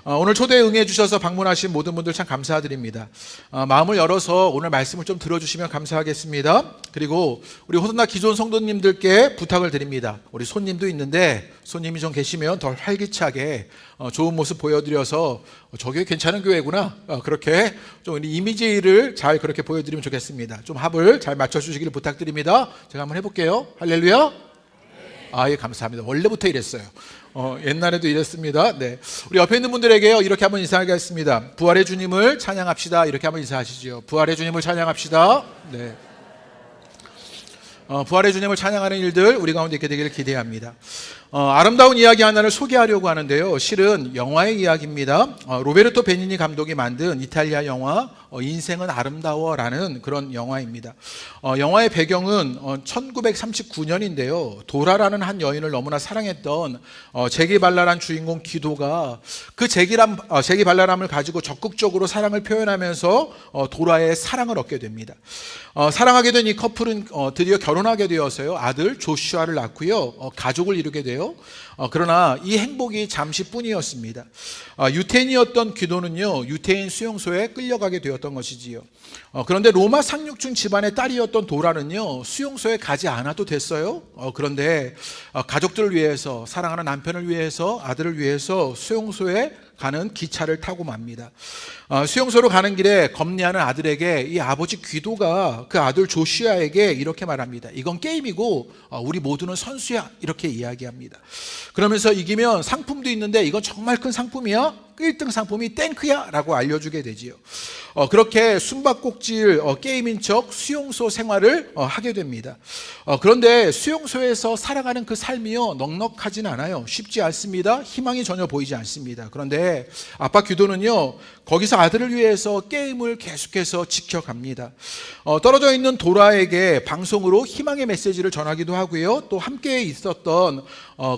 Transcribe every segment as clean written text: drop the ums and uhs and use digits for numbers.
오늘 초대에 응해 주셔서 방문하신 모든 분들 참 감사드립니다. 마음을 열어서 오늘 말씀을 좀 들어주시면 감사하겠습니다. 그리고 우리 호돈나 기존 성도님들께 부탁을 드립니다. 우리 손님도 있는데 손님이 좀 계시면 더 활기차게 좋은 모습 보여드려서 저게 괜찮은 교회구나, 그렇게 좀 이미지를 잘 그렇게 보여드리면 좋겠습니다. 좀 합을 잘 맞춰주시기를 부탁드립니다. 제가 한번 해볼게요. 할렐루야. 예, 감사합니다. 원래부터 이랬어요. 옛날에도 이랬습니다. 네. 우리 옆에 있는 분들에게요, 이렇게 한번 인사하겠습니다. 부활의 주님을 찬양합시다. 이렇게 한번 인사하시죠. 부활의 주님을 찬양합시다. 네. 부활의 주님을 찬양하는 일들 우리 가운데 있게 되기를 기대합니다. 아름다운 이야기 하나를 소개하려고 하는데요, 실은 영화의 이야기입니다. 로베르토 베니니 감독이 만든 이탈리아 영화 인생은 아름다워라는 그런 영화입니다. 영화의 배경은 1939년인데요 도라라는 한 여인을 너무나 사랑했던 재기발랄한 주인공 기도가 그 재기발랄함을 가지고 적극적으로 사랑을 표현하면서 도라의 사랑을 얻게 됩니다. 사랑하게 된 이 커플은 드디어 결혼하게 되어서요, 아들 조슈아를 낳고요, 가족을 이루게 돼요. 그러나 이 행복이 잠시뿐이었습니다. 유태인이었던 기도는요, 유태인 수용소에 끌려가게 되었던 것이지요. 그런데 로마 상류층 집안의 딸이었던 도라는요, 수용소에 가지 않아도 됐어요. 그런데 가족들을 위해서, 사랑하는 남편을 위해서, 아들을 위해서 수용소에 가는 기차를 타고 맙니다. 수용소로 가는 길에 겁내하는 아들에게 이 아버지 기도가 그 아들 조슈아에게 이렇게 말합니다. 이건 게임이고 우리 모두는 선수야, 이렇게 이야기합니다. 그러면서 이기면 상품도 있는데 이건 정말 큰 상품이야, 1등 상품이 탱크야 라고 알려주게 되지요. 그렇게 숨바꼭질 게임인 척 수용소 생활을 하게 됩니다. 그런데 수용소에서 살아가는 그 삶이요, 넉넉하진 않아요. 쉽지 않습니다. 희망이 전혀 보이지 않습니다. 그런데 아빠 기도는요, 거기서 아들을 위해서 게임을 계속해서 지켜갑니다. 떨어져 있는 도라에게 방송으로 희망의 메시지를 전하기도 하고요, 또 함께 있었던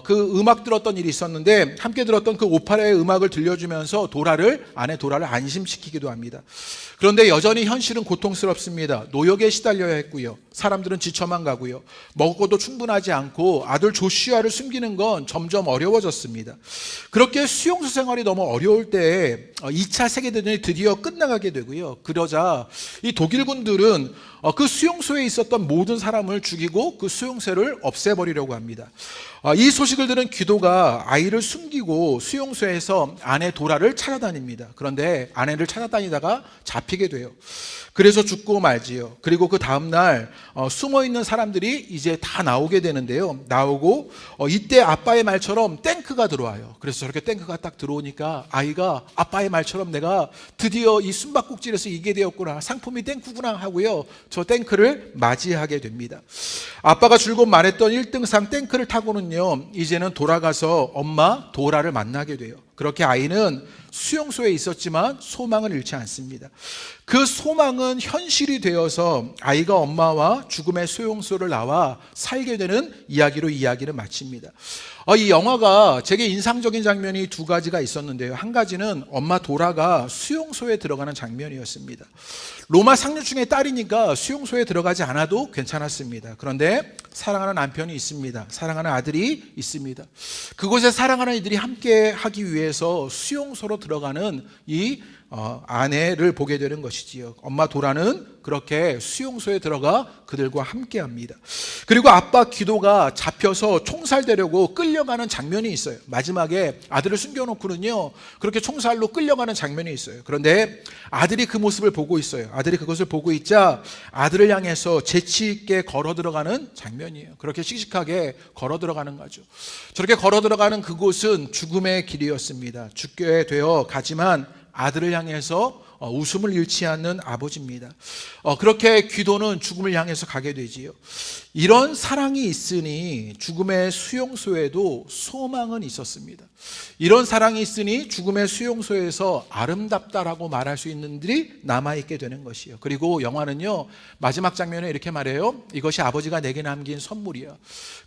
그 음악 들었던 일이 있었는데 함께 들었던 그 오페라의 음악을 들려주면서 아내 도라를 안심시키기도 합니다. 그런데 여전히 현실은 고통스럽습니다. 노역에 시달려야 했고요, 사람들은 지쳐만 가고요, 먹을 것도 충분하지 않고 아들 조슈아를 숨기는 건 점점 어려워졌습니다. 그렇게 수용소 생활이 너무 어려울 때 2차 세계대전이 드디어 끝나가게 되고요, 그러자 이 독일군들은 그 수용소에 있었던 모든 사람을 죽이고 그 수용소를 없애버리려고 합니다. 이 소식을 들은 기도가 아이를 숨기고 수용소에서 아내 도라를 찾아다닙니다. 그런데 아내를 찾아다니다가 잡히게 돼요. 그래서 죽고 말지요. 그리고 그 다음날 숨어있는 사람들이 이제 다 나오게 되는데요, 나오고 이때 아빠의 말처럼 탱크가 들어와요. 그래서 저렇게 탱크가 딱 들어오니까 아이가 아빠의 말처럼 내가 드디어 이 숨바꼭질에서 이기게 되었구나, 상품이 탱크구나 하고요, 저 탱크를 맞이하게 됩니다. 아빠가 줄곧 말했던 1등상 탱크를 타고는요, 이제는 돌아가서 엄마 도라를 만나게 돼요. 그렇게 아이는 수용소에 있었지만 소망을 잃지 않습니다. 그 소망은 현실이 되어서 아이가 엄마와 죽음의 수용소를 나와 살게 되는 이야기로 이야기를 마칩니다. 이 영화가 제게 인상적인 장면이 두 가지가 있었는데요, 한 가지는 엄마 도라가 수용소에 들어가는 장면이었습니다. 로마 상류층의 딸이니까 수용소에 들어가지 않아도 괜찮았습니다. 그런데 사랑하는 남편이 있습니다. 사랑하는 아들이 있습니다. 그곳에 사랑하는 이들이 함께 하기 위해서 수용소로 들어가는 이 아내를 보게 되는 것이지요. 엄마 도라는 그렇게 수용소에 들어가 그들과 함께 합니다. 그리고 아빠 기도가 잡혀서 총살되려고 끌려가는 장면이 있어요. 마지막에 아들을 숨겨놓고는요, 그렇게 총살로 끌려가는 장면이 있어요. 그런데 아들이 그 모습을 보고 있어요. 아들이 그것을 보고 있자 아들을 향해서 재치 있게 걸어 들어가는 장면이에요. 그렇게 씩씩하게 걸어 들어가는 거죠. 저렇게 걸어 들어가는 그곳은 죽음의 길이었습니다. 죽게 되어 가지만 아들을 향해서 웃음을 잃지 않는 아버지입니다. 그렇게 기도는 죽음을 향해서 가게 되지요. 이런 사랑이 있으니 죽음의 수용소에도 소망은 있었습니다. 이런 사랑이 있으니 죽음의 수용소에서 아름답다라고 말할 수 있는 들이 남아있게 되는 것이에요. 그리고 영화는요, 마지막 장면에 이렇게 말해요. 이것이 아버지가 내게 남긴 선물이야.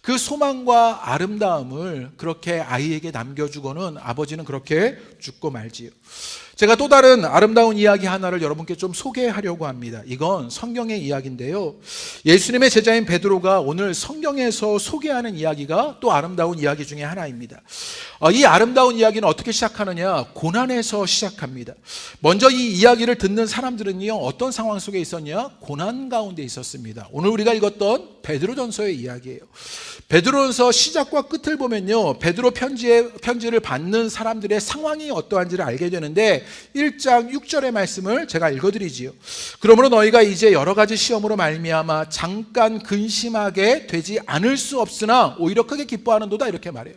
그 소망과 아름다움을 그렇게 아이에게 남겨주고는 아버지는 그렇게 죽고 말지요. 제가 또 다른 아름다운 이야기 이야기 하나를 여러분께 좀 소개하려고 합니다. 이건 성경의 이야기인데요. 예수님의 제자인 베드로가 오늘 성경에서 소개하는 이야기가 또 아름다운 이야기 중에 하나입니다. 이 아름다운 이야기는 어떻게 시작하느냐? 고난에서 시작합니다. 먼저 이 이야기를 듣는 사람들은요, 어떤 상황 속에 있었냐? 고난 가운데 있었습니다. 오늘 우리가 읽었던 베드로전서의 이야기예요. 베드로전서 시작과 끝을 보면요, 베드로 편지를 받는 사람들의 상황이 어떠한지를 알게 되는데 1장 6절의 말씀을 제가 읽어드리지요. 그러므로 너희가 이제 여러 가지 시험으로 말미암아 잠깐 근심하게 되지 않을 수 없으나 오히려 크게 기뻐하는도다, 이렇게 말해요.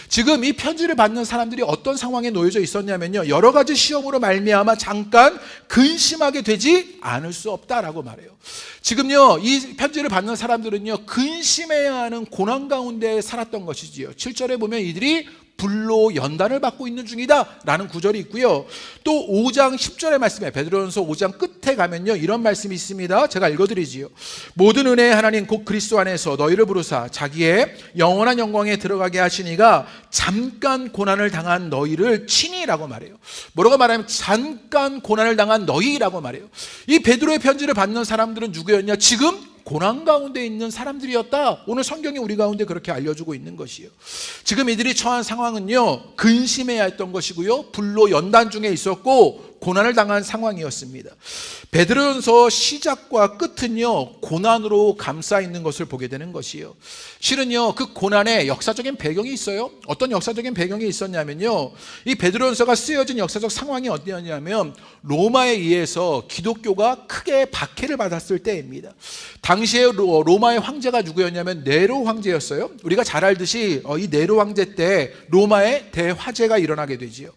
지금 이 편지를 받는 사람들이 어떤 상황에 놓여져 있었냐면요, 여러 가지 시험으로 말미암아 잠깐 근심하게 되지 않을 수 없다라고 말해요. 지금요, 이 편지를 받는 사람들은요, 근심해야 하는 고난 가운데 살았던 것이지요. 7절에 보면 이들이 불로 연단을 받고 있는 중이다 라는 구절이 있고요. 또 5장 10절의 말씀에, 베드로전서 5장 끝에 가면요, 이런 말씀이 있습니다. 제가 읽어드리지요. 모든 은혜의 하나님 곧 그리스도 안에서 너희를 부르사 자기의 영원한 영광에 들어가게 하시니가 잠깐 고난을 당한 너희를 친히라고 말해요. 뭐라고 말하면 잠깐 고난을 당한 너희라고 말해요. 이 베드로의 편지를 받는 사람들은 누구였냐? 지금 고난 가운데 있는 사람들이었다. 오늘 성경이 우리 가운데 그렇게 알려주고 있는 것이요. 지금 이들이 처한 상황은요, 근심해야 했던 것이고요, 불로 연단 중에 있었고 고난을 당한 상황이었습니다. 베드로전서 시작과 끝은요, 고난으로 감싸 있는 것을 보게 되는 것이요. 실은요, 그 고난에 역사적인 배경이 있어요. 어떤 역사적인 배경이 있었냐면요, 이 베드로전서가 쓰여진 역사적 상황이 어디였냐면 로마에 의해서 기독교가 크게 박해를 받았을 때입니다. 당시에 로마의 황제가 누구였냐면 네로 황제였어요. 우리가 잘 알듯이 이 네로 황제 때 로마에 대화재가 일어나게 되지요.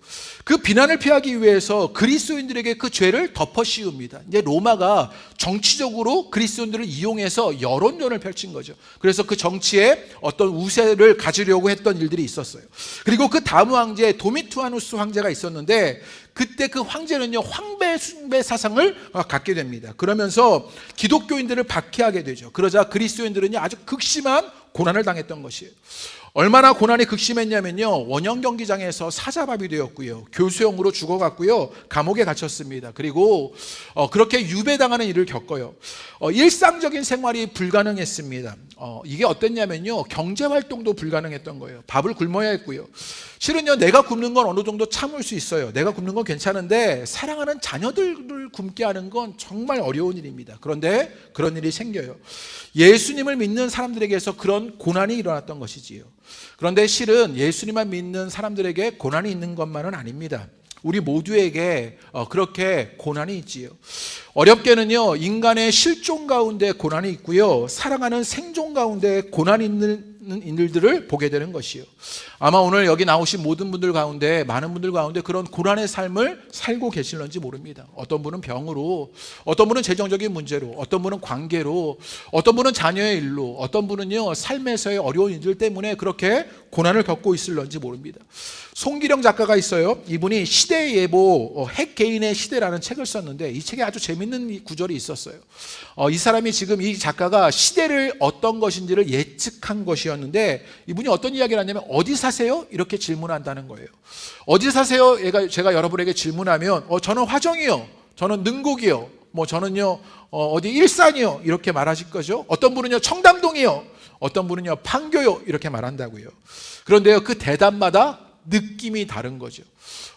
그 비난을 피하기 위해서 그리스도인들에게 그 죄를 덮어 씌웁니다. 이제 로마가 정치적으로 그리스도인들을 이용해서 여론전을 펼친 거죠. 그래서 그 정치에 어떤 우세를 가지려고 했던 일들이 있었어요. 그리고 그 다음 황제 도미투아누스 황제가 있었는데 그때 그 황제는요, 황배 숭배 사상을 갖게 됩니다. 그러면서 기독교인들을 박해하게 되죠. 그러자 그리스도인들은요, 아주 극심한 고난을 당했던 것이에요. 얼마나 고난이 극심했냐면요, 원형 경기장에서 사자밥이 되었고요, 교수형으로 죽어갔고요, 감옥에 갇혔습니다. 그리고 그렇게 유배당하는 일을 겪어요. 일상적인 생활이 불가능했습니다. 이게 어땠냐면요, 경제활동도 불가능했던 거예요. 밥을 굶어야 했고요. 실은요, 내가 굶는 건 어느 정도 참을 수 있어요. 내가 굶는 건 괜찮은데 사랑하는 자녀들을 굶게 하는 건 정말 어려운 일입니다. 그런데 그런 일이 생겨요. 예수님을 믿는 사람들에게서 그런 고난이 일어났던 것이지요. 그런데 실은 예수님만 믿는 사람들에게 고난이 있는 것만은 아닙니다. 우리 모두에게 그렇게 고난이 있지요. 어렵게는요, 인간의 실존 가운데 고난이 있고요, 살아가는 생존 가운데 고난이 있는 일들을 보게 되는 것이요. 아마 오늘 여기 나오신 모든 분들 가운데, 많은 분들 가운데 그런 고난의 삶을 살고 계실런지 모릅니다. 어떤 분은 병으로, 어떤 분은 재정적인 문제로, 어떤 분은 관계로, 어떤 분은 자녀의 일로, 어떤 분은요, 삶에서의 어려운 일들 때문에 그렇게 고난을 겪고 있을런지 모릅니다. 송기령 작가가 있어요. 이분이 시대 예보, 핵 개인의 시대라는 책을 썼는데 이 책에 아주 재밌는 구절이 있었어요. 이 사람이 지금, 이 작가가 시대를 어떤 것인지를 예측한 것이었는데 이분이 어떤 이야기를 하냐면 어디 사세요? 이렇게 질문한다는 거예요. 어디 사세요? 제가 여러분에게 질문하면 저는 화정이요, 저는 능곡이요, 저는요 어디 일산이요, 이렇게 말하실 거죠. 어떤 분은요 청담동이요, 어떤 분은요 판교요, 이렇게 말한다고요. 그런데요, 그 대답마다 느낌이 다른 거죠.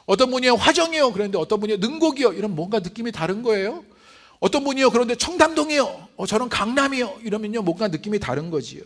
어떤 분이요 화정이요, 그런데 어떤 분이요 능곡이요, 이런 뭔가 느낌이 다른 거예요. 어떤 분이요 그런데 청담동이요, 저는 강남이요, 이러면요 뭔가 느낌이 다른 거지요.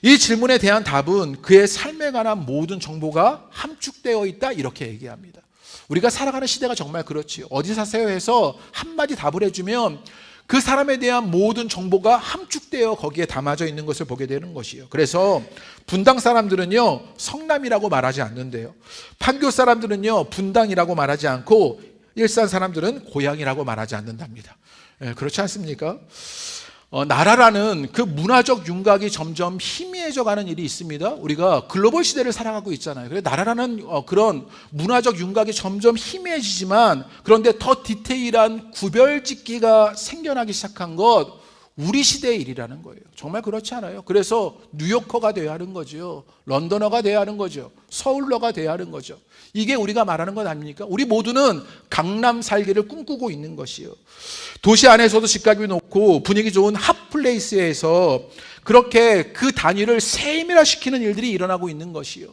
이 질문에 대한 답은 그의 삶에 관한 모든 정보가 함축되어 있다, 이렇게 얘기합니다. 우리가 살아가는 시대가 정말 그렇지요. 어디 사세요 해서 한마디 답을 해주면 그 사람에 대한 모든 정보가 함축되어 거기에 담아져 있는 것을 보게 되는 것이에요. 그래서 분당 사람들은요 성남이라고 말하지 않는데요, 판교 사람들은요 분당이라고 말하지 않고 일산 사람들은 고향이라고 말하지 않는답니다. 그렇지 않습니까? 나라라는 그 문화적 윤곽이 점점 희미해져 가는 일이 있습니다. 우리가 글로벌 시대를 살아가고 있잖아요. 그래서 나라라는 그런 문화적 윤곽이 점점 희미해지지만, 그런데 더 디테일한 구별짓기가 생겨나기 시작한 것, 우리 시대의 일이라는 거예요. 정말 그렇지 않아요? 그래서 뉴요커가 되어야 하는 거죠. 런던어가 되어야 하는 거죠. 서울러가 돼야 하는 거죠. 이게 우리가 말하는 것 아닙니까? 우리 모두는 강남 살기를 꿈꾸고 있는 것이요. 도시 안에서도 집값이 높고 분위기 좋은 핫플레이스에서 그렇게 그 단위를 세밀화시키는 일들이 일어나고 있는 것이요.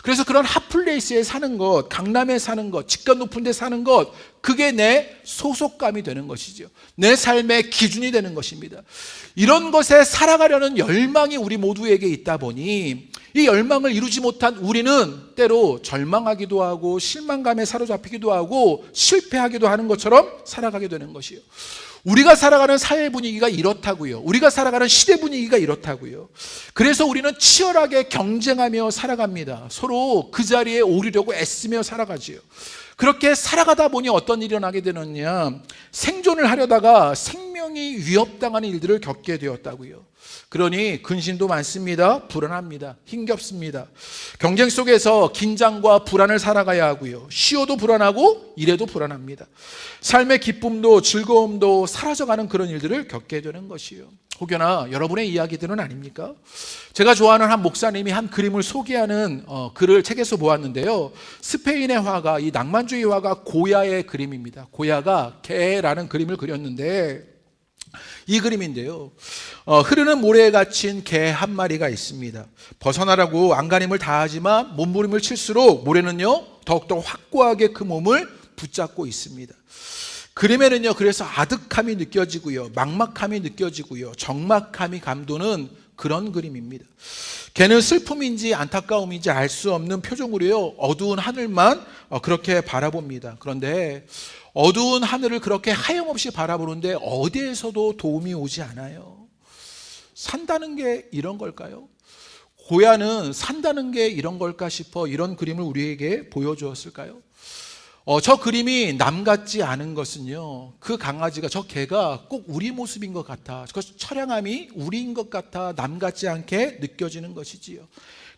그래서 그런 핫플레이스에 사는 것, 강남에 사는 것, 집값 높은 데 사는 것, 그게 내 소속감이 되는 것이죠. 내 삶의 기준이 되는 것입니다. 이런 것에 살아가려는 열망이 우리 모두에게 있다 보니 이 열망을 이루지 못한 우리는 때로 절망하기도 하고 실망감에 사로잡히기도 하고 실패하기도 하는 것처럼 살아가게 되는 것이요. 우리가 살아가는 사회 분위기가 이렇다고요. 우리가 살아가는 시대 분위기가 이렇다고요. 그래서 우리는 치열하게 경쟁하며 살아갑니다. 서로 그 자리에 오르려고 애쓰며 살아가지요. 그렇게 살아가다 보니 어떤 일이 일어나게 되느냐, 생존을 하려다가 생명이 위협당하는 일들을 겪게 되었다고요. 그러니 근심도 많습니다. 불안합니다. 힘겹습니다. 경쟁 속에서 긴장과 불안을 살아가야 하고요. 쉬어도 불안하고 일해도 불안합니다. 삶의 기쁨도 즐거움도 사라져가는 그런 일들을 겪게 되는 것이요. 혹여나 여러분의 이야기들은 아닙니까? 제가 좋아하는 한 목사님이 한 그림을 소개하는 글을 책에서 보았는데요. 스페인의 화가, 이 낭만주의 화가 고야의 그림입니다. 고야가 개라는 그림을 그렸는데 이 그림인데요. 흐르는 모래에 갇힌 개 한 마리가 있습니다. 벗어나라고 안간힘을 다하지만 몸부림을 칠수록 모래는요 더욱더 확고하게 그 몸을 붙잡고 있습니다. 그림에는요 그래서 아득함이 느껴지고요, 막막함이 느껴지고요, 적막함이 감도는 그런 그림입니다. 개는 슬픔인지 안타까움인지 알 수 없는 표정으로요 어두운 하늘만 그렇게 바라봅니다. 그런데 어두운 하늘을 그렇게 하염없이 바라보는데 어디에서도 도움이 오지 않아요. 산다는 게 이런 걸까요? 고야는 산다는 게 이런 걸까 싶어 이런 그림을 우리에게 보여주었을까요? 저 그림이 남 같지 않은 것은요, 그 강아지가, 저 개가 꼭 우리 모습인 것 같아, 그 처량함이 우리인 것 같아 남 같지 않게 느껴지는 것이지요.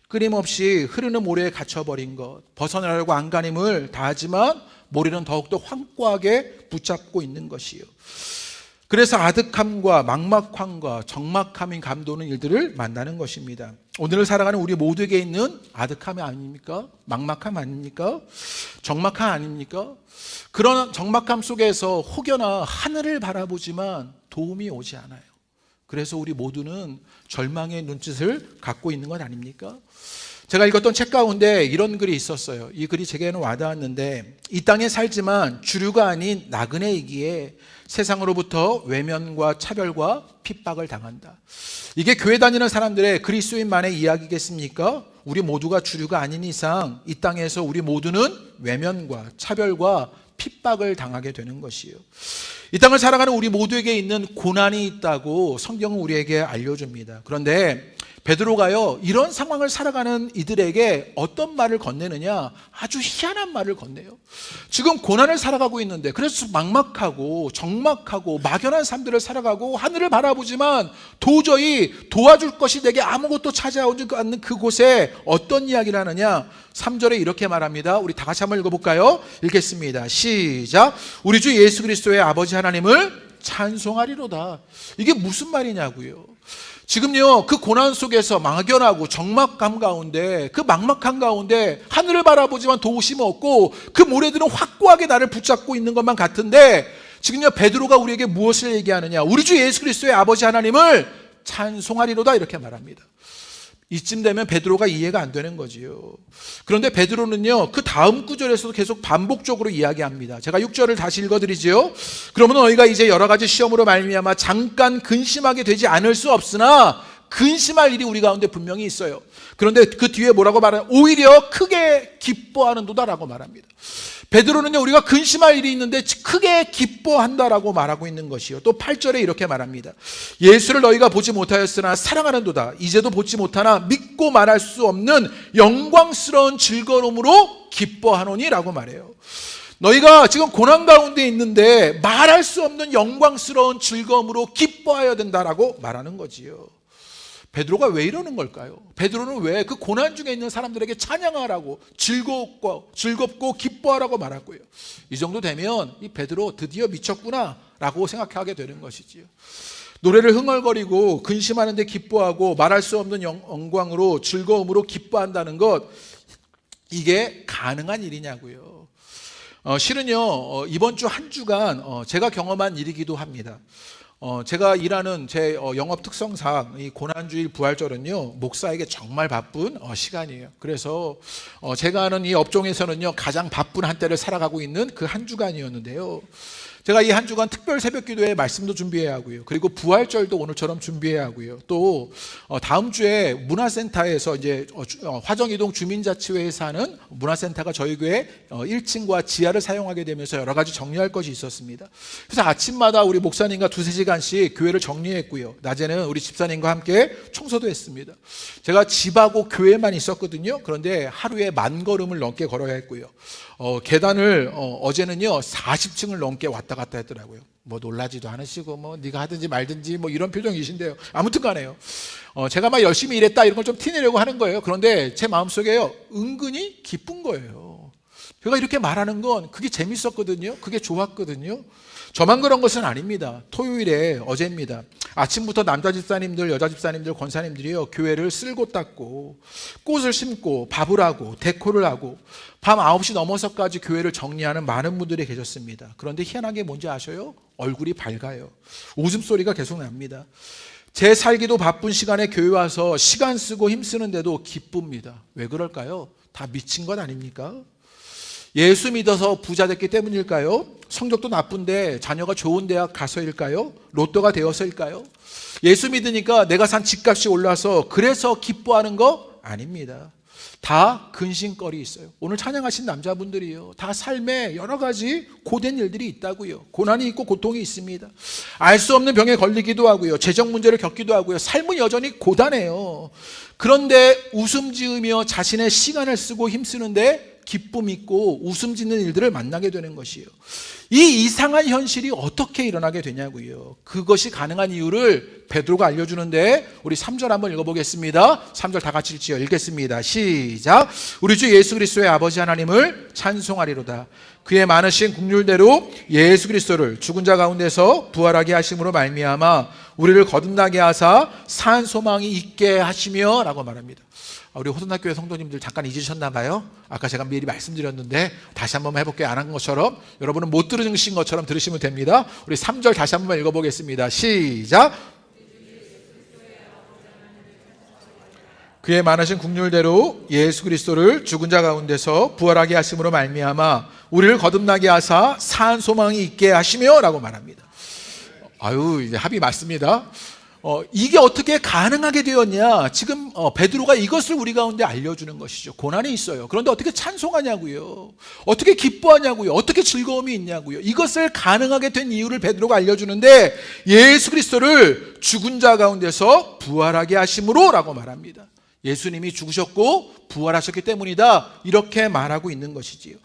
끊임없이 흐르는 모래에 갇혀버린 것, 벗어나려고 안간힘을 다하지만 모래는 더욱더 확고하게 붙잡고 있는 것이요. 그래서 아득함과 막막함과 적막함이 감도는 일들을 만나는 것입니다. 오늘을 살아가는 우리 모두에게 있는 아득함이 아닙니까? 막막함 아닙니까? 적막함 아닙니까? 그런 적막함 속에서 혹여나 하늘을 바라보지만 도움이 오지 않아요. 그래서 우리 모두는 절망의 눈짓을 갖고 있는 것 아닙니까? 제가 읽었던 책 가운데 이런 글이 있었어요. 이 글이 제게는 와닿았는데, 이 땅에 살지만 주류가 아닌 나그네이기에 세상으로부터 외면과 차별과 핍박을 당한다. 이게 교회 다니는 사람들의 그리스도인만의 이야기겠습니까? 우리 모두가 주류가 아닌 이상 이 땅에서 우리 모두는 외면과 차별과 핍박을 당하게 되는 것이에요. 이 땅을 살아가는 우리 모두에게 있는 고난이 있다고 성경은 우리에게 알려줍니다. 그런데 베드로가요 이런 상황을 살아가는 이들에게 어떤 말을 건네느냐, 아주 희한한 말을 건네요. 지금 고난을 살아가고 있는데, 그래서 막막하고 적막하고 막연한 삶들을 살아가고 하늘을 바라보지만 도저히 도와줄 것이 내게 아무것도 찾아오지 않는 그곳에 어떤 이야기를 하느냐, 3절에 이렇게 말합니다. 우리 다 같이 한번 읽어볼까요? 읽겠습니다. 시작. 우리 주 예수 그리스도의 아버지 하나님을 찬송하리로다. 이게 무슨 말이냐고요. 지금요 그 고난 속에서 막연하고 적막감 가운데, 그 막막한 가운데 하늘을 바라보지만 도우심 없고 그 모래들은 확고하게 나를 붙잡고 있는 것만 같은데, 지금요 베드로가 우리에게 무엇을 얘기하느냐, 우리 주 예수 그리스도의 아버지 하나님을 찬송하리로다 이렇게 말합니다. 이쯤 되면 베드로가 이해가 안 되는 거지요. 그런데 베드로는요 그 다음 구절에서도 계속 반복적으로 이야기합니다. 제가 6절을 다시 읽어드리지요. 그러면 너희가 이제 여러 가지 시험으로 말미암아 잠깐 근심하게 되지 않을 수 없으나 근심할 일이 우리 가운데 분명히 있어요. 그런데 그 뒤에 뭐라고 말하냐, 오히려 크게 기뻐하는도다라고 말합니다. 베드로는요 우리가 근심할 일이 있는데 크게 기뻐한다라고 말하고 있는 것이요. 또 8절에 이렇게 말합니다. 예수를 너희가 보지 못하였으나 사랑하는도다. 이제도 보지 못하나 믿고 말할 수 없는 영광스러운 즐거움으로 기뻐하노니라고 말해요. 너희가 지금 고난 가운데 있는데 말할 수 없는 영광스러운 즐거움으로 기뻐해야 된다라고 말하는 거지요. 베드로가 왜 이러는 걸까요? 베드로는 왜 그 고난 중에 있는 사람들에게 찬양하라고, 즐겁고 기뻐하라고 말하고요. 이 정도 되면 이 베드로 드디어 미쳤구나 라고 생각하게 되는 것이지요. 노래를 흥얼거리고 근심하는데 기뻐하고 말할 수 없는 영광으로 즐거움으로 기뻐한다는 것, 이게 가능한 일이냐고요. 실은요, 이번 주 한 주간 제가 경험한 일이기도 합니다. 제가 일하는 제 영업 특성상 이 고난주일 부활절은요, 목사에게 정말 바쁜 시간이에요. 그래서 제가 하는 이 업종에서는요, 가장 바쁜 한때를 살아가고 있는 그 한 주간이었는데요. 제가 이 한 주간 특별 새벽 기도회 말씀도 준비해야 하고요. 그리고 부활절도 오늘처럼 준비해야 하고요. 또 다음 주에 문화센터에서 이제 화정이동 주민자치회에서 하는 문화센터가 저희 교회 1층과 지하를 사용하게 되면서 여러 가지 정리할 것이 있었습니다. 그래서 아침마다 우리 목사님과 2-3시간씩 교회를 정리했고요. 낮에는 우리 집사님과 함께 청소도 했습니다. 제가 집하고 교회만 있었거든요. 그런데 하루에 10,000걸음을 넘게 걸어야 했고요. 계단을 어제는요 40층을 넘게 왔다 갔다 했더라고요. 뭐 놀라지도 않으시고 뭐 네가 하든지 말든지 뭐 이런 표정이신데요. 아무튼 간에요. 제가 막 열심히 일했다 이런 걸 좀 티내려고 하는 거예요. 그런데 제 마음속에요 은근히 기쁜 거예요. 제가 이렇게 말하는 건 그게 재밌었거든요. 그게 좋았거든요. 저만 그런 것은 아닙니다. 토요일에 어제입니다. 아침부터 남자 집사님들, 여자 집사님들, 권사님들이요 교회를 쓸고 닦고 꽃을 심고 밥을 하고 데코를 하고 밤 9시 넘어서까지 교회를 정리하는 많은 분들이 계셨습니다. 그런데 희한하게 뭔지 아셔요? 얼굴이 밝아요. 웃음소리가 계속 납니다. 제 살기도 바쁜 시간에 교회 와서 시간 쓰고 힘쓰는데도 기쁩니다. 왜 그럴까요? 다 미친 것 아닙니까? 예수 믿어서 부자 됐기 때문일까요? 성적도 나쁜데 자녀가 좋은 대학 가서일까요? 로또가 되어서일까요? 예수 믿으니까 내가 산 집값이 올라서 그래서 기뻐하는 거 아닙니다. 다 근심거리 있어요. 오늘 찬양하신 남자분들이요 다 삶에 여러 가지 고된 일들이 있다고요. 고난이 있고 고통이 있습니다. 알 수 없는 병에 걸리기도 하고요. 재정 문제를 겪기도 하고요. 삶은 여전히 고단해요. 그런데 웃음 지으며 자신의 시간을 쓰고 힘쓰는데 기쁨 있고 웃음 짓는 일들을 만나게 되는 것이에요. 이 이상한 현실이 어떻게 일어나게 되냐고요. 그것이 가능한 이유를 베드로가 알려주는데 우리 3절 한번 읽어보겠습니다. 3절 다 같이 읽겠습니다. 시작. 우리 주 예수 그리스도의 아버지 하나님을 찬송하리로다. 그의 많으신 긍휼대로 예수 그리스도를 죽은 자 가운데서 부활하게 하심으로 말미암아 우리를 거듭나게 하사 산 소망이 있게 하시며 라고 말합니다. 우리 호돈학교의 성도님들 잠깐 잊으셨나 봐요. 아까 제가 미리 말씀드렸는데 다시 한번 해볼게요. 안 한 것처럼 여러분은 못 들으신 것처럼 들으시면 됩니다. 우리 3절 다시 한번 읽어보겠습니다. 시작. 그의 많으신 긍휼대로 예수 그리스도를 죽은 자 가운데서 부활하게 하심으로 말미암아 우리를 거듭나게 하사 산 소망이 있게 하시며 라고 말합니다. 아유 이제 합이 맞습니다. 이게 어떻게 가능하게 되었냐? 지금 베드로가 이것을 우리 가운데 알려주는 것이죠. 고난이 있어요. 그런데 어떻게 찬송하냐고요? 어떻게 기뻐하냐고요? 어떻게 즐거움이 있냐고요? 이것을 가능하게 된 이유를 베드로가 알려주는데 예수 그리스도를 죽은 자 가운데서 부활하게 하심으로 라고 말합니다. 예수님이 죽으셨고 부활하셨기 때문이다 이렇게 말하고 있는 것이지요.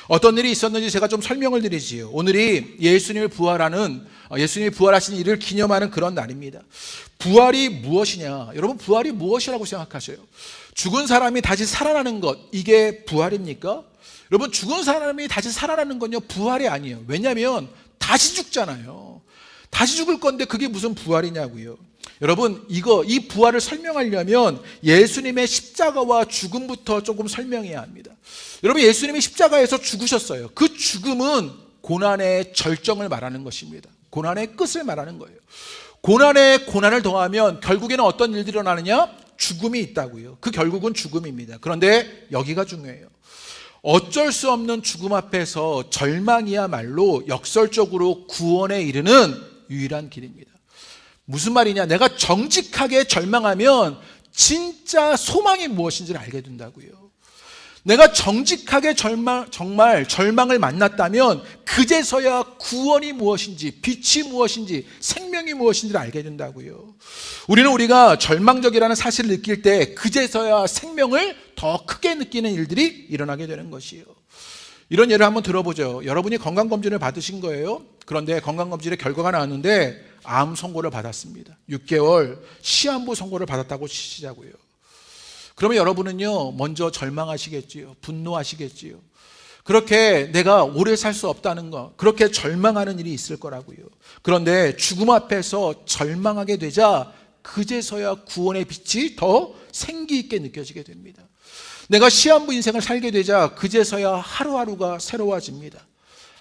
어떤 일이 있었는지 제가 좀 설명을 드리지요. 오늘이 예수님이 부활하신 일을 기념하는 그런 날입니다. 부활이 무엇이냐? 여러분 부활이 무엇이라고 생각하세요? 죽은 사람이 다시 살아나는 것 이게 부활입니까? 여러분 죽은 사람이 다시 살아나는 건요 부활이 아니에요. 왜냐하면 다시 죽잖아요. 다시 죽을 건데 그게 무슨 부활이냐고요. 여러분 이 부활을 설명하려면 예수님의 십자가와 죽음부터 조금 설명해야 합니다. 여러분 예수님이 십자가에서 죽으셨어요. 그 죽음은 고난의 절정을 말하는 것입니다. 고난의 끝을 말하는 거예요. 고난에 고난을 더하면 결국에는 어떤 일들이 일어나느냐? 죽음이 있다고요. 그 결국은 죽음입니다. 그런데 여기가 중요해요. 어쩔 수 없는 죽음 앞에서 절망이야말로 역설적으로 구원에 이르는 유일한 길입니다. 무슨 말이냐? 내가 정직하게 절망하면 진짜 소망이 무엇인지를 알게 된다고요. 내가 정직하게 정말 절망을 만났다면 그제서야 구원이 무엇인지, 빛이 무엇인지, 생명이 무엇인지를 알게 된다고요. 우리가 절망적이라는 사실을 느낄 때 그제서야 생명을 더 크게 느끼는 일들이 일어나게 되는 것이에요. 이런 예를 한번 들어보죠. 여러분이 건강검진을 받으신 거예요. 그런데 건강검진의 결과가 나왔는데 암 선고를 받았습니다. 6개월 시한부 선고를 받았다고 치자고요. 그러면 여러분은요 먼저 절망하시겠지요. 분노하시겠지요. 그렇게 내가 오래 살 수 없다는 거, 그렇게 절망하는 일이 있을 거라고요. 그런데 죽음 앞에서 절망하게 되자 그제서야 구원의 빛이 더 생기 있게 느껴지게 됩니다. 내가 시한부 인생을 살게 되자 그제서야 하루하루가 새로워집니다.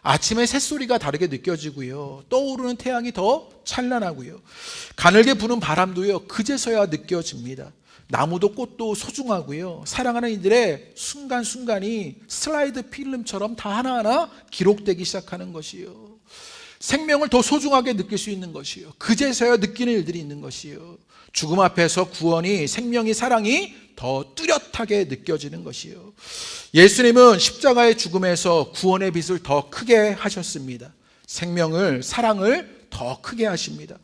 아침에 새소리가 다르게 느껴지고요. 떠오르는 태양이 더 찬란하고요. 가늘게 부는 바람도요, 그제서야 느껴집니다. 나무도 꽃도 소중하고요. 사랑하는 이들의 순간순간이 슬라이드 필름처럼 다 하나하나 기록되기 시작하는 것이요. 생명을 더 소중하게 느낄 수 있는 것이요. 그제서야 느끼는 일들이 있는 것이요. 죽음 앞에서 구원이, 생명이, 사랑이 더 뚜렷하게 느껴지는 것이요. 예수님은 십자가의 죽음에서 구원의 빛을 더 크게 하셨습니다. 생명을, 사랑을 더 크게 하십니다.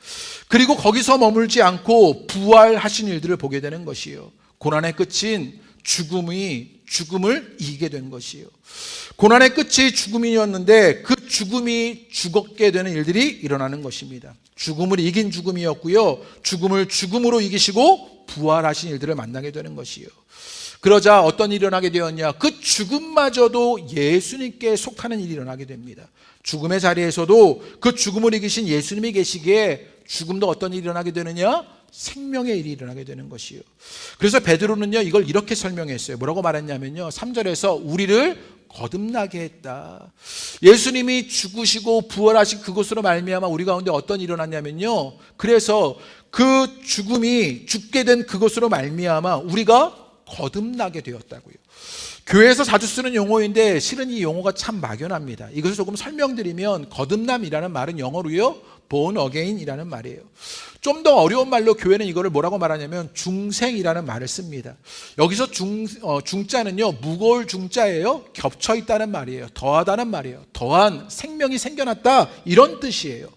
그리고 거기서 머물지 않고 부활하신 일들을 보게 되는 것이요. 고난의 끝인 죽음을 이기게 된 것이요. 고난의 끝이 죽음이었는데 그 죽음이 죽게 되는 일들이 일어나는 것입니다. 죽음을 이긴 죽음이었고요. 죽음을 죽음으로 이기시고 부활하신 일들을 만나게 되는 것이요. 그러자 어떤 일이 일어나게 되었냐? 그 죽음마저도 예수님께 속하는 일이 일어나게 됩니다. 죽음의 자리에서도 그 죽음을 이기신 예수님이 계시기에 죽음도 어떤 일이 일어나게 되느냐? 생명의 일이 일어나게 되는 것이요. 그래서 베드로는요, 이걸 이렇게 설명했어요. 뭐라고 말했냐면요, 3절에서 우리를 거듭나게 했다. 예수님이 죽으시고 부활하신 그것으로 말미암아 우리 가운데 어떤 일이 일어났냐면요, 그래서 그 죽게 된 그것으로 말미암아 우리가 거듭나게 되었다고요. 교회에서 자주 쓰는 용어인데 실은 이 용어가 참 막연합니다. 이것을 조금 설명드리면, 거듭남이라는 말은 영어로요, born again이라는 말이에요. 좀 더 어려운 말로 교회는 이거를 뭐라고 말하냐면 중생이라는 말을 씁니다. 여기서 중자는요, 무거울 중자예요. 겹쳐 있다는 말이에요. 더하다는 말이에요. 더한 생명이 생겨났다, 이런 뜻이에요.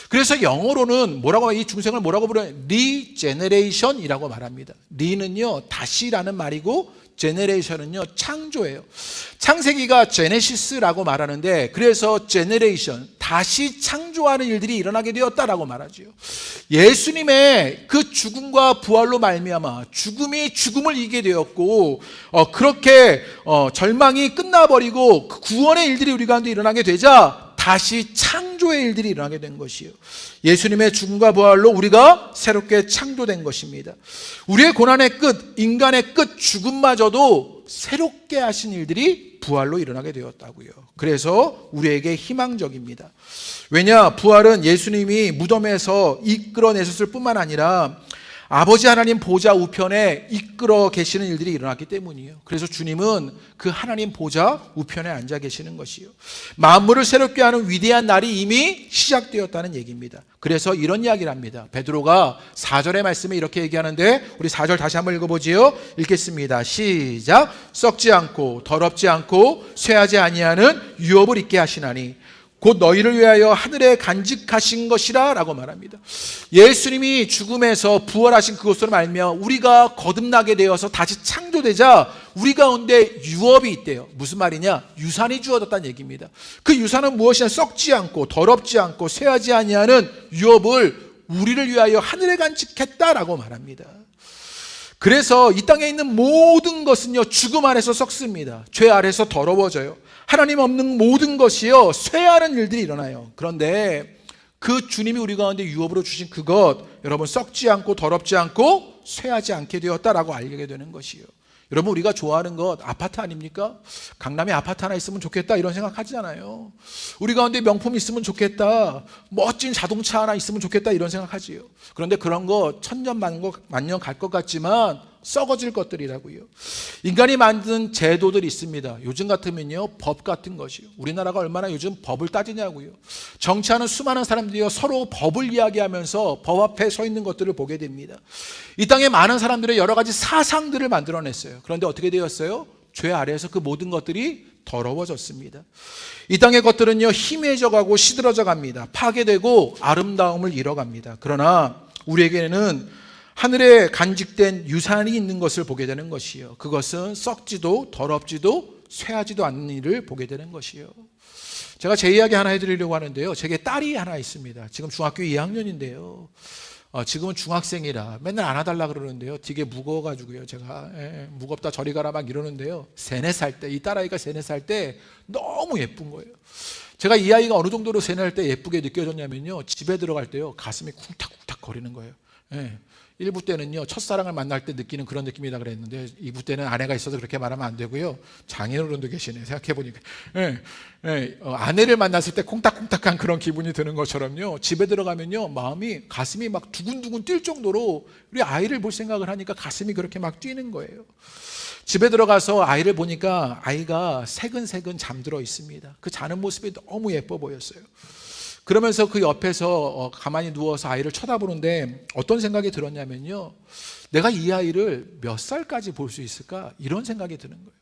그래서 영어로는 이 중생을 뭐라고 부르냐? 리제네레이션이라고 말합니다. 리는요, 다시라는 말이고, 제네레이션은요, 창조예요. 창세기가 제네시스라고 말하는데, 그래서 제네레이션, 다시 창조하는 일들이 일어나게 되었다라고 말하죠. 예수님의 그 죽음과 부활로 말미암아 죽음이 죽음을 이기게 되었고, 그렇게 절망이 끝나버리고 그 구원의 일들이 우리 가운데 일어나게 되자 다시 창조의 일들이 일어나게 된 것이요. 예수님의 죽음과 부활로 우리가 새롭게 창조된 것입니다. 우리의 고난의 끝, 인간의 끝, 죽음마저도 새롭게 하신 일들이 부활로 일어나게 되었다고요. 그래서 우리에게 희망적입니다. 왜냐? 부활은 예수님이 무덤에서 이끌어내셨을 뿐만 아니라 아버지 하나님 보좌 우편에 이끌어 계시는 일들이 일어났기 때문이에요. 그래서 주님은 그 하나님 보좌 우편에 앉아 계시는 것이요. 만물을 새롭게 하는 위대한 날이 이미 시작되었다는 얘기입니다. 그래서 이런 이야기를 합니다. 베드로가 4절의 말씀에 이렇게 얘기하는데, 우리 4절 다시 한번 읽어보지요. 읽겠습니다. 시작. 썩지 않고 더럽지 않고 쇠하지 아니하는 유업을 입게 하시나니 곧 너희를 위하여 하늘에 간직하신 것이라 라고 말합니다. 예수님이 죽음에서 부활하신 그것으로 말미암아 우리가 거듭나게 되어서 다시 창조되자 우리 가운데 유업이 있대요. 무슨 말이냐? 유산이 주어졌다는 얘기입니다. 그 유산은 무엇이냐? 썩지 않고 더럽지 않고 쇠하지 아니하는 유업을 우리를 위하여 하늘에 간직했다라고 말합니다. 그래서 이 땅에 있는 모든 것은요, 죽음 아래서 썩습니다. 죄 아래서 더러워져요. 하나님 없는 모든 것이요, 쇠하는 일들이 일어나요. 그런데 그 주님이 우리 가운데 유업으로 주신 그것, 여러분, 썩지 않고 더럽지 않고 쇠하지 않게 되었다라고 알게 되는 것이요. 여러분, 우리가 좋아하는 것 아파트 아닙니까? 강남에 아파트 하나 있으면 좋겠다, 이런 생각 하잖아요. 우리 가운데 명품 있으면 좋겠다, 멋진 자동차 하나 있으면 좋겠다, 이런 생각하지요. 그런데 그런 거 천년 만년 갈 것 같지만 썩어질 것들이라고요. 인간이 만든 제도들이 있습니다. 요즘 같으면요, 법 같은 것이요. 우리나라가 얼마나 요즘 법을 따지냐고요. 정치하는 수많은 사람들이요, 서로 법을 이야기하면서 법 앞에 서 있는 것들을 보게 됩니다. 이 땅에 많은 사람들의 여러 가지 사상들을 만들어냈어요. 그런데 어떻게 되었어요? 죄 아래에서 그 모든 것들이 더러워졌습니다. 이 땅의 것들은요, 희미해져 가고 시들어져 갑니다. 파괴되고 아름다움을 잃어갑니다. 그러나 우리에게는 하늘에 간직된 유산이 있는 것을 보게 되는 것이요. 그것은 썩지도 더럽지도 쇠하지도 않는 일을 보게 되는 것이요. 제가 제 이야기 하나 해드리려고 하는데요. 제게 딸이 하나 있습니다. 지금 중학교 2학년인데요. 지금은 중학생이라 맨날 안아달라 그러는데요. 되게 무거워가지고요. 제가 무겁다 저리 가라 막 이러는데요. 3, 4살 때, 이 딸아이가 3, 4살 때 너무 예쁜 거예요. 제가 이 아이가 어느 정도로 3, 4살 때 예쁘게 느껴졌냐면요, 집에 들어갈 때요, 가슴이 쿵탁쿵탁 거리는 거예요. 1부 때는요, 첫사랑을 만날 때 느끼는 그런 느낌이다 그랬는데 2부 때는 아내가 있어서 그렇게 말하면 안 되고요. 장인어른도 계시네, 생각해보니까. 아내를 만났을 때 콩닥콩닥한 그런 기분이 드는 것처럼요, 집에 들어가면요, 가슴이 막 두근두근 뛸 정도로 우리 아이를 볼 생각을 하니까 가슴이 그렇게 막 뛰는 거예요. 집에 들어가서 아이를 보니까 아이가 새근새근 잠들어 있습니다. 그 자는 모습이 너무 예뻐 보였어요. 그러면서 그 옆에서 가만히 누워서 아이를 쳐다보는데 어떤 생각이 들었냐면요, 내가 이 아이를 몇 살까지 볼 수 있을까? 이런 생각이 드는 거예요.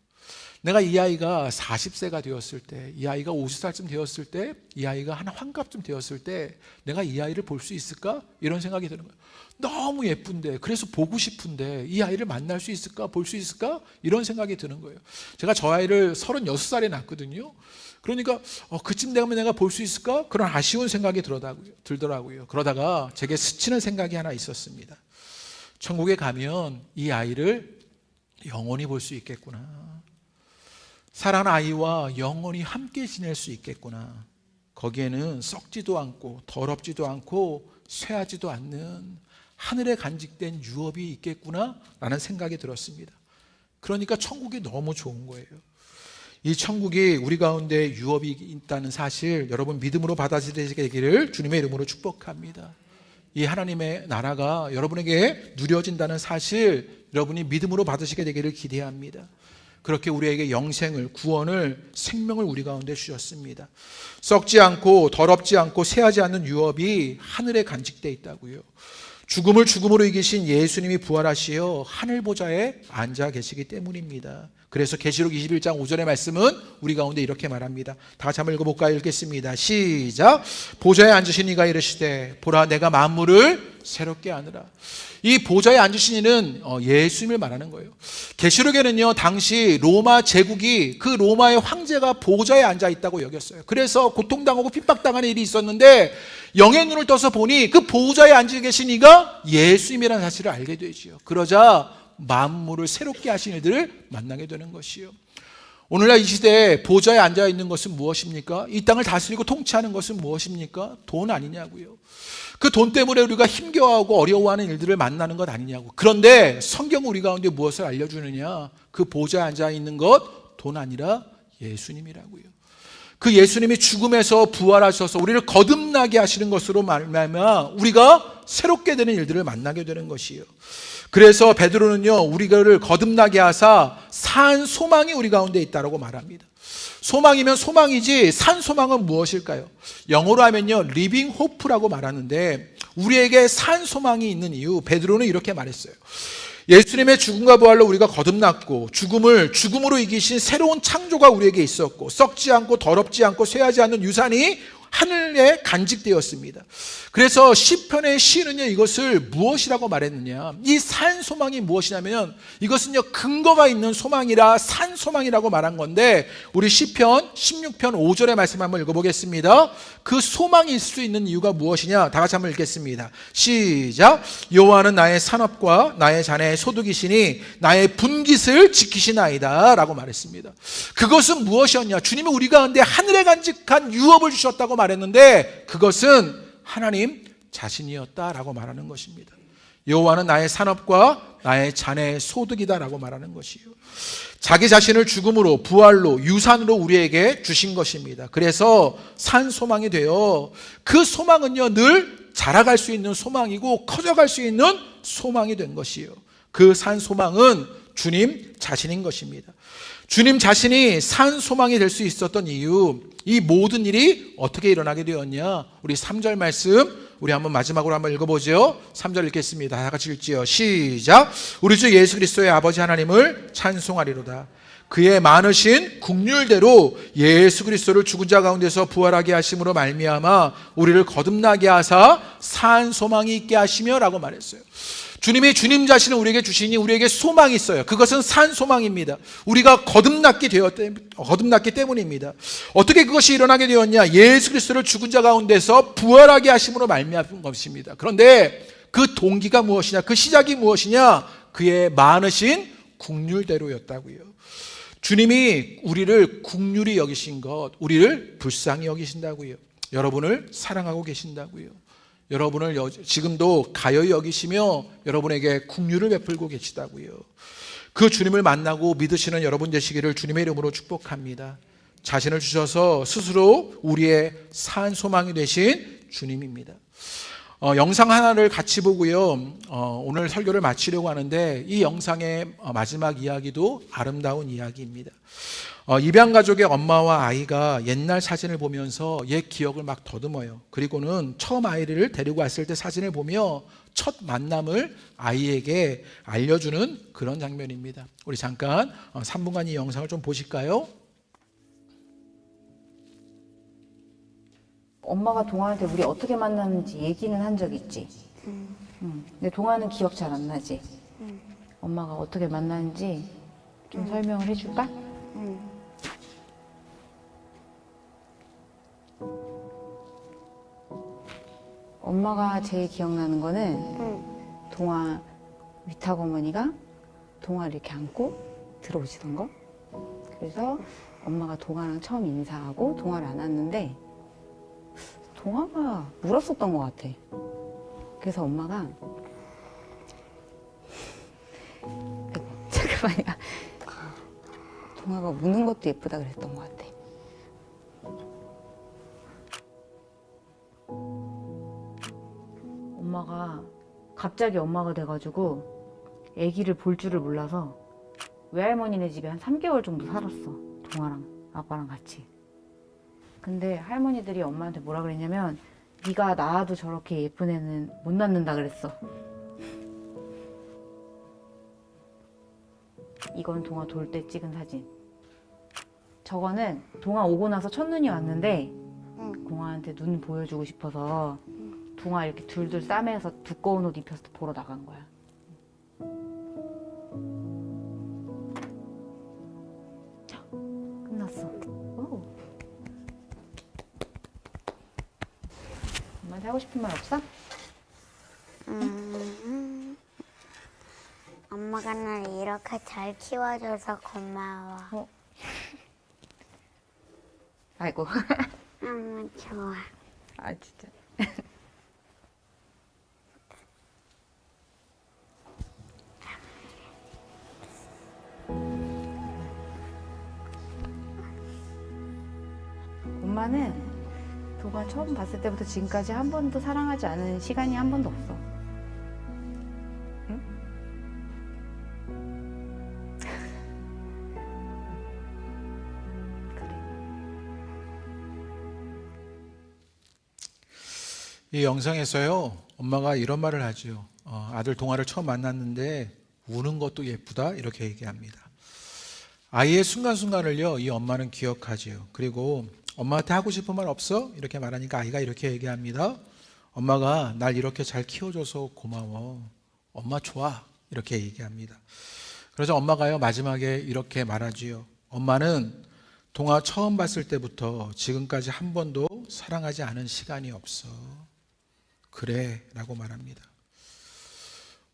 내가 이 아이가 40세가 되었을 때, 이 아이가 50살쯤 되었을 때, 이 아이가 한 환갑쯤 되었을 때 내가 이 아이를 볼 수 있을까? 이런 생각이 드는 거예요. 너무 예쁜데, 그래서 보고 싶은데 이 아이를 만날 수 있을까? 볼 수 있을까? 이런 생각이 드는 거예요. 제가 저 아이를 36살에 낳았거든요. 그러니까 그쯤 되면 내가 볼 수 있을까? 그런 아쉬운 생각이 들더라고요. 그러다가 제게 스치는 생각이 하나 있었습니다. 천국에 가면 이 아이를 영원히 볼 수 있겠구나. 사랑하는 아이와 영원히 함께 지낼 수 있겠구나. 거기에는 썩지도 않고 더럽지도 않고 쇠하지도 않는 하늘에 간직된 유업이 있겠구나 라는 생각이 들었습니다. 그러니까 천국이 너무 좋은 거예요. 이 천국이 우리 가운데 유업이 있다는 사실, 여러분 믿음으로 받아들이시기를 주님의 이름으로 축복합니다. 이 하나님의 나라가 여러분에게 누려진다는 사실, 여러분이 믿음으로 받으시게 되기를 기대합니다. 그렇게 우리에게 영생을, 구원을, 생명을 우리 가운데 주셨습니다. 썩지 않고 더럽지 않고 쇠하지 않는 유업이 하늘에 간직되어 있다고요. 죽음을 죽음으로 이기신 예수님이 부활하시어 하늘 보좌에 앉아 계시기 때문입니다. 그래서 계시록 21장 5절의 말씀은 우리 가운데 이렇게 말합니다. 다 같이 한번 읽어볼까요? 읽겠습니다. 시작. 보좌에 앉으신 이가 이르시되 보라 내가 만물을 새롭게 하느라. 이 보좌에 앉으신 이는 예수님을 말하는 거예요. 계시록에는요, 당시 로마 제국이 그 로마의 황제가 보좌에 앉아 있다고 여겼어요. 그래서 고통당하고 핍박당하는 일이 있었는데 영의 눈을 떠서 보니 그 보좌에 앉아 계신 이가 예수님이라는 사실을 알게 되지요. 그러자 만물을 새롭게 하신 이들을 만나게 되는 것이요. 오늘날 이 시대에 보좌에 앉아 있는 것은 무엇입니까? 이 땅을 다스리고 통치하는 것은 무엇입니까? 돈 아니냐고요. 그 돈 때문에 우리가 힘겨워하고 어려워하는 일들을 만나는 것 아니냐고. 그런데 성경은 우리 가운데 무엇을 알려주느냐? 그 보좌에 앉아 있는 것, 돈 아니라 예수님이라고요. 그 예수님이 죽음에서 부활하셔서 우리를 거듭나게 하시는 것으로 말미암아 우리가 새롭게 되는 일들을 만나게 되는 것이요. 그래서 베드로는요, 우리를 거듭나게 하사 산 소망이 우리 가운데 있다라고 말합니다. 소망이면 소망이지 산 소망은 무엇일까요? 영어로 하면요, 리빙 호프라고 말하는데 우리에게 산 소망이 있는 이유, 베드로는 이렇게 말했어요. 예수님의 죽음과 부활로 우리가 거듭났고 죽음을 죽음으로 이기신 새로운 창조가 우리에게 있었고 썩지 않고 더럽지 않고 쇠하지 않는 유산이 하늘에 간직되었습니다. 그래서 시편의 시인은요, 이것을 무엇이라고 말했느냐, 이 산 소망이 무엇이냐면 이것은요, 근거가 있는 소망이라 산 소망이라고 말한 건데, 우리 시편 16편 5절의 말씀 한번 읽어보겠습니다. 그 소망이 있을 수 있는 이유가 무엇이냐, 다 같이 한번 읽겠습니다. 시작. 여호와는 나의 산업과 나의 자네의 소득이시니 나의 분깃을 지키시나이다 라고 말했습니다. 그것은 무엇이었냐, 주님이 우리 가운데 하늘에 간직한 유업을 주셨다고 말했는데 그것은 하나님 자신이었다라고 말하는 것입니다. 여호와는 나의 산업과 나의 자네의 소득이다라고 말하는 것이요. 자기 자신을 죽음으로 부활로 유산으로 우리에게 주신 것입니다. 그래서 산 소망이 되어 그 소망은요, 늘 자라갈 수 있는 소망이고 커져갈 수 있는 소망이 된 것이요. 그 산 소망은 주님 자신인 것입니다. 주님 자신이 산 소망이 될 수 있었던 이유, 이 모든 일이 어떻게 일어나게 되었냐, 우리 3절 말씀 우리 한번 마지막으로 한번 읽어보죠. 3절 읽겠습니다. 다 같이 읽지요. 시작. 우리 주 예수 그리스도의 아버지 하나님을 찬송하리로다. 그의 많으신 긍휼대로 예수 그리스도를 죽은 자 가운데서 부활하게 하심으로 말미암아 우리를 거듭나게 하사 산 소망이 있게 하시며 라고 말했어요. 주님이 주님 자신을 우리에게 주시니 우리에게 소망이 있어요. 그것은 산 소망입니다. 우리가 거듭났기 때문입니다. 어떻게 그것이 일어나게 되었냐? 예수 그리스도를 죽은 자 가운데서 부활하게 하심으로 말미암은 것입니다. 그런데 그 동기가 무엇이냐? 그 시작이 무엇이냐? 그의 많으신 긍휼대로였다고요. 주님이 우리를 긍휼히 여기신 것, 우리를 불쌍히 여기신다고요. 여러분을 사랑하고 계신다고요. 여러분을 지금도 가여이 여기시며 여러분에게 긍휼을 베풀고 계시다고요. 그 주님을 만나고 믿으시는 여러분 되시기를 주님의 이름으로 축복합니다. 자신을 주셔서 스스로 우리의 산 소망이 되신 주님입니다. 영상 하나를 같이 보고요. 오늘 설교를 마치려고 하는데 이 영상의 마지막 이야기도 아름다운 이야기입니다. 입양 가족의 엄마와 아이가 옛날 사진을 보면서 옛 기억을 막 더듬어요. 그리고는 처음 아이를 데리고 왔을 때 사진을 보며 첫 만남을 아이에게 알려주는 그런 장면입니다. 우리 잠깐 3분간 이 영상을 좀 보실까요? 엄마가 동아한테 우리 어떻게 만났는지 얘기는 한 적 있지? 근데 동아는 기억 잘 안 나지? 엄마가 어떻게 만났는지 좀 설명을 해줄까? 엄마가 제일 기억나는 거는 동아 위탁어머니가 동아를 이렇게 안고 들어오시던 거. 그래서 엄마가 동아랑 처음 인사하고 동아를 안았는데 동아가 울었었던 것 같아. 그래서 엄마가 잠깐만요. 동아가 우는 것도 예쁘다 그랬던 것 같아. 엄마가 갑자기 엄마가 돼가지고 아기를 볼 줄을 몰라서 외할머니네 집에 한 3개월 정도 살았어. 동아랑 아빠랑 같이. 근데 할머니들이 엄마한테 뭐라 그랬냐면 네가 낳아도 저렇게 예쁜 애는 못 낳는다 그랬어. 이건 동아 돌 때 찍은 사진. 저거는 동아 오고 나서 첫눈이 왔는데 동아한테 눈 보여주고 싶어서 동아 이렇게 둘둘 싸매서 두꺼운 옷 입혀서 보러 나간 거야. 자, 끝났어. 오. 엄마한테 하고 싶은 말 없어? 엄마가 날 이렇게 잘 키워줘서 고마워. 아이고. 너무 좋아. 아 진짜. 엄마는 동아 처음 봤을 때부터 지금까지 한 번도 사랑하지 않은 시간이 한 번도 없어. 응? 그래. 이 영상에서요, 엄마가 이런 말을 하죠. 아들 동아를 처음 만났는데 우는 것도 예쁘다 이렇게 얘기합니다. 아이의 순간순간을요, 이 엄마는 기억하지요. 그리고 엄마한테 하고 싶은 말 없어? 이렇게 말하니까 아이가 이렇게 얘기합니다. 엄마가 날 이렇게 잘 키워줘서 고마워. 엄마 좋아. 이렇게 얘기합니다. 그래서 엄마가요, 마지막에 이렇게 말하지요. 엄마는 동아 처음 봤을 때부터 지금까지 한 번도 사랑하지 않은 시간이 없어. 그래 라고 말합니다.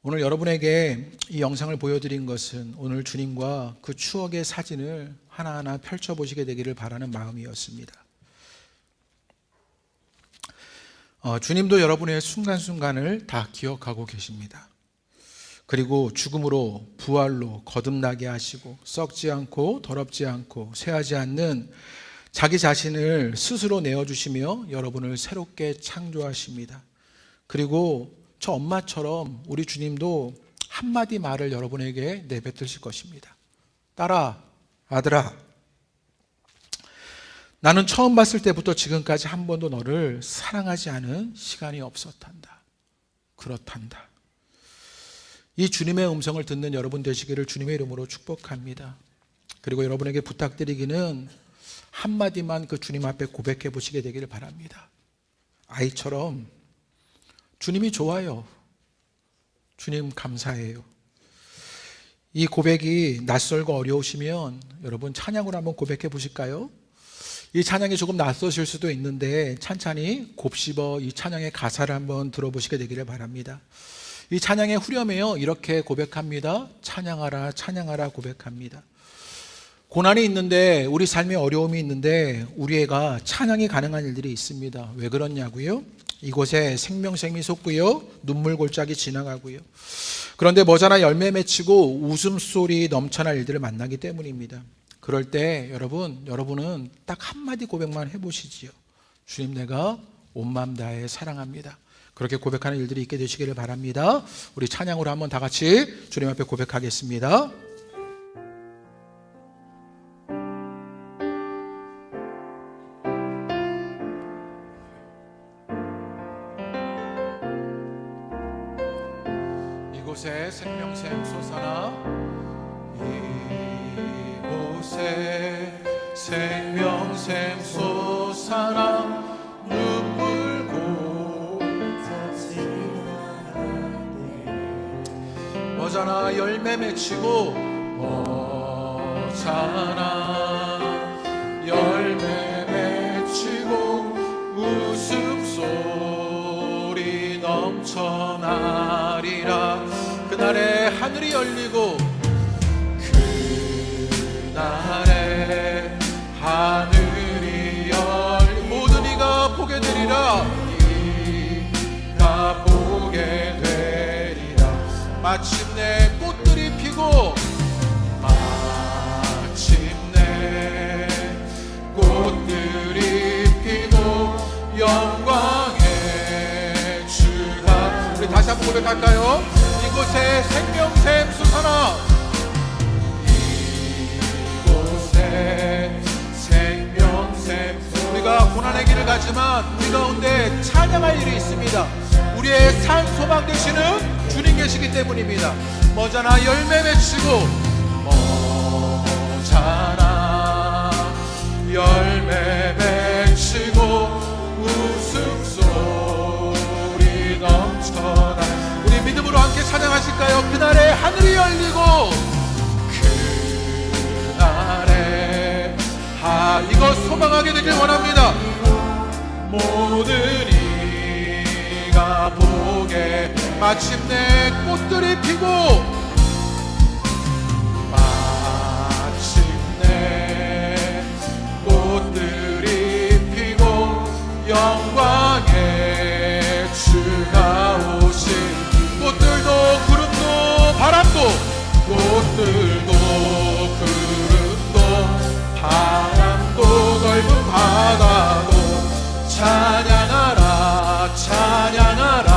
오늘 여러분에게 이 영상을 보여드린 것은 오늘 주님과 그 추억의 사진을 하나하나 펼쳐보시게 되기를 바라는 마음이었습니다. 주님도 여러분의 순간순간을 다 기억하고 계십니다. 그리고 죽음으로 부활로 거듭나게 하시고 썩지 않고 더럽지 않고 쇠하지 않는 자기 자신을 스스로 내어주시며 여러분을 새롭게 창조하십니다. 그리고 저 엄마처럼 우리 주님도 한마디 말을 여러분에게 내뱉으실 것입니다. 딸아, 아들아, 나는 처음 봤을 때부터 지금까지 한 번도 너를 사랑하지 않은 시간이 없었단다. 그렇단다. 이 주님의 음성을 듣는 여러분 되시기를 주님의 이름으로 축복합니다. 그리고 여러분에게 부탁드리기는 한마디만 그 주님 앞에 고백해 보시게 되기를 바랍니다. 아이처럼 주님이 좋아요. 주님 감사해요. 이 고백이 낯설고 어려우시면 여러분 찬양으로 한번 고백해 보실까요? 이 찬양이 조금 낯서실 수도 있는데 찬찬히 곱씹어 이 찬양의 가사를 한번 들어보시게 되기를 바랍니다. 이 찬양의 후렴에요, 이렇게 고백합니다. 찬양하라 찬양하라 고백합니다. 고난이 있는데, 우리 삶에 어려움이 있는데 우리가 찬양이 가능한 일들이 있습니다. 왜 그렇냐고요? 이곳에 생명샘이 솟고요, 눈물 골짜기 지나가고요, 그런데 머지않아 열매 맺히고 웃음소리 넘쳐날 일들을 만나기 때문입니다. 그럴 때 여러분은 딱 한마디 고백만 해보시지요. 주님, 내가 온 마음 다해 사랑합니다. 그렇게 고백하는 일들이 있게 되시기를 바랍니다. 우리 찬양으로 한번 다 같이 주님 앞에 고백하겠습니다. 이곳에 생명샘 솟아나, 이곳에 생명샘 솟아나, 눈물 머지않아 열매 맺히고, 머지않아 열매 맺히고 웃음소리 넘쳐나리라. 그날에 하늘이 열리고, 그날에 하늘이 열리고 모든 이가 보게 되리라. 이가 보게 되리라. 마침내 꽃들이 피고, 마침내 꽃들이 피고 영광의 주가. 우리 다시 한번 고백할까요? 이곳에 생명샘 솟아나, 이곳에 생명샘. 우리가 고난의 길을 가지만 우리 가운데 찬양할 일이 있습니다. 우리의 산 소망 되시는 주님 계시기 때문입니다. 머지않아 열매 맺히고, 머지않아 열매 맺히고 웃음소리 넘쳐나. 우리 믿음으로 함께 찬양하실까요? 그날에 하늘이 열리고, 그날에 이것 소망하게 되길 원합니다. 모든 이가 보게, 마침내 꽃들이 피고, 마침내 꽃들이 피고 영광의 주가 오신. 꽃들도 구름도 바람도, 꽃들도 구름도 바람도 넓은 바다도 찬양하라, 찬양하라.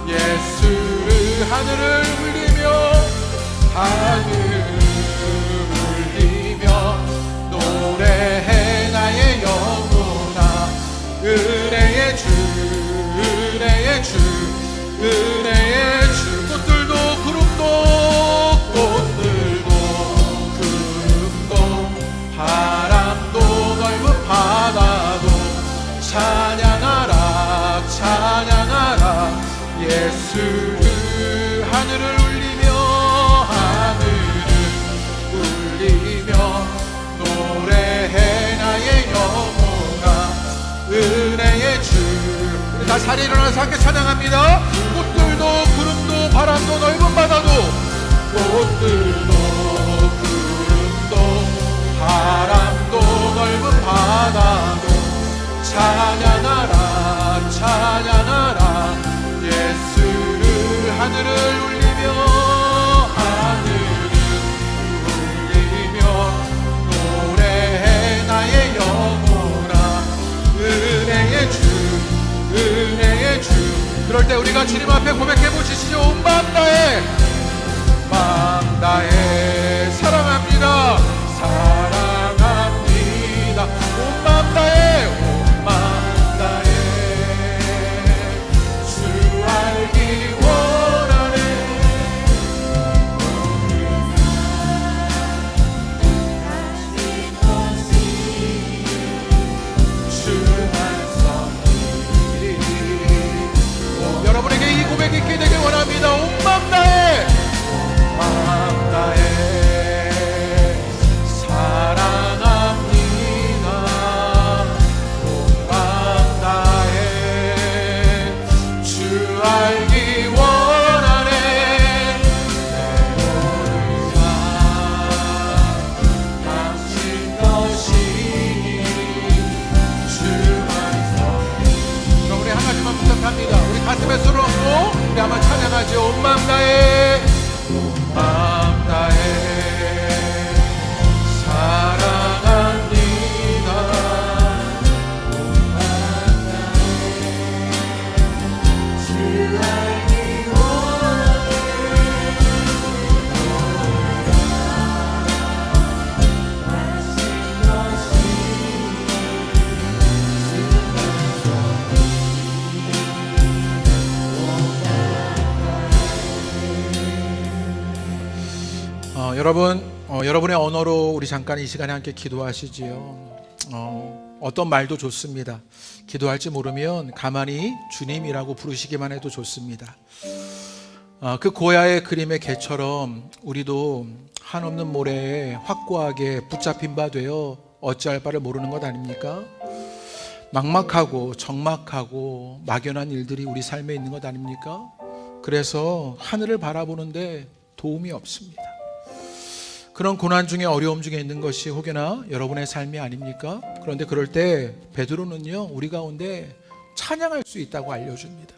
예수를 하늘을 울리며, 하늘을 울리며 노래해 나의 영혼아. 은혜의 주, 은혜의 주, 은혜의 주. 꽃들도 구름도, 꽃들도 구름도 바람도 넓은 바다도 찬양하라, 찬양하라. 예수를 하늘을 울리며, 하늘을 울리며 노래해 나의 영혼아. 은혜의 주. 우리 다 자리에 일어나서 함께 찬양합니다. 꽃들도 구름도 바람도 넓은 바다도, 꽃들도 구름도 바람도 넓은 바다도 찬양하라, 찬양하라. 예수를 하늘을 울리며, 하늘을 울리며 노래해 나의 영혼아. 은혜의 주, 은혜의 주. 그럴 때 우리가 주님 앞에 고백해 보시죠. 온 마음 다해, 마음 다해 사랑합니다, 사랑합니다. 온 마음 다해, 온 마음 다해 주 알기 원하네. 주만 섬기리. 여러분에게 이 고백이 있게 되길 원합니다. 온 마음 다해, 마음 다해 갑니다. 우리 가슴에 손을 얹고 우리 한번 찬양하죠. 온 마음 다해, 온 마음 다해 사랑합니다. 온 마음 다해 주 알기 원해. 하신 것이 여러분의 언어로 우리 잠깐 이 시간에 함께 기도하시지요. 어떤 말도 좋습니다. 기도할지 모르면 가만히 주님이라고 부르시기만 해도 좋습니다. 그 고야의 그림의 개처럼 우리도 한없는 모래에 확고하게 붙잡힌 바 되어 어찌할 바를 모르는 것 아닙니까? 막막하고 적막하고 막연한 일들이 우리 삶에 있는 것 아닙니까? 그래서 하늘을 바라보는데 도움이 없습니다. 그런 고난 중에 어려움 중에 있는 것이 혹여나 여러분의 삶이 아닙니까? 그런데 그럴 때 베드로는요, 우리 가운데 찬양할 수 있다고 알려줍니다.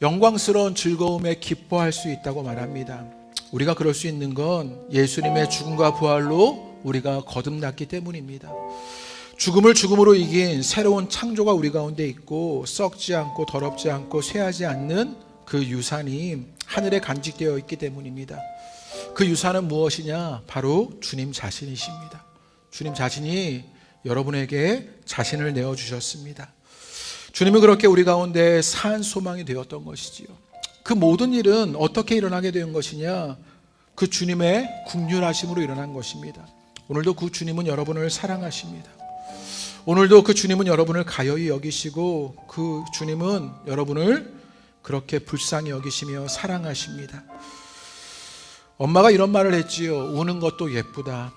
영광스러운 즐거움에 기뻐할 수 있다고 말합니다. 우리가 그럴 수 있는 건 예수님의 죽음과 부활로 우리가 거듭났기 때문입니다. 죽음을 죽음으로 이긴 새로운 창조가 우리 가운데 있고 썩지 않고 더럽지 않고 쇠하지 않는 그 유산이 하늘에 간직되어 있기 때문입니다. 그 유산은 무엇이냐? 바로 주님 자신이십니다. 주님 자신이 여러분에게 자신을 내어주셨습니다. 주님은 그렇게 우리 가운데 산 소망이 되었던 것이지요. 그 모든 일은 어떻게 일어나게 된 것이냐? 그 주님의 긍휼하심으로 일어난 것입니다. 오늘도 그 주님은 여러분을 사랑하십니다. 오늘도 그 주님은 여러분을 가여이 여기시고 그 주님은 여러분을 그렇게 불쌍히 여기시며 사랑하십니다. 엄마가 이런 말을 했지요. 우는 것도 예쁘다.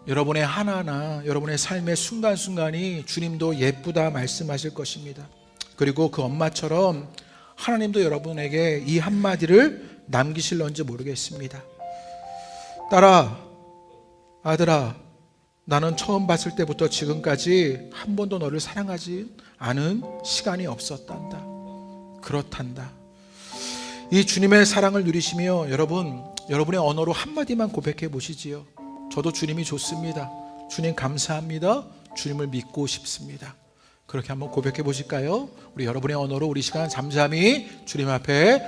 여러분의 하나하나 여러분의 삶의 순간순간이 주님도 예쁘다 말씀하실 것입니다. 그리고 그 엄마처럼 하나님도 여러분에게 이 한마디를 남기실런지 모르겠습니다. 딸아, 아들아, 나는 처음 봤을 때부터 지금까지 한 번도 너를 사랑하지 않은 시간이 없었단다. 그렇단다. 이 주님의 사랑을 누리시며 여러분의 언어로 한마디만 고백해 보시지요. 저도 주님이 좋습니다. 주님 감사합니다. 주님을 믿고 싶습니다. 그렇게 한번 고백해 보실까요? 우리 여러분의 언어로 우리 시간 잠잠히 주님 앞에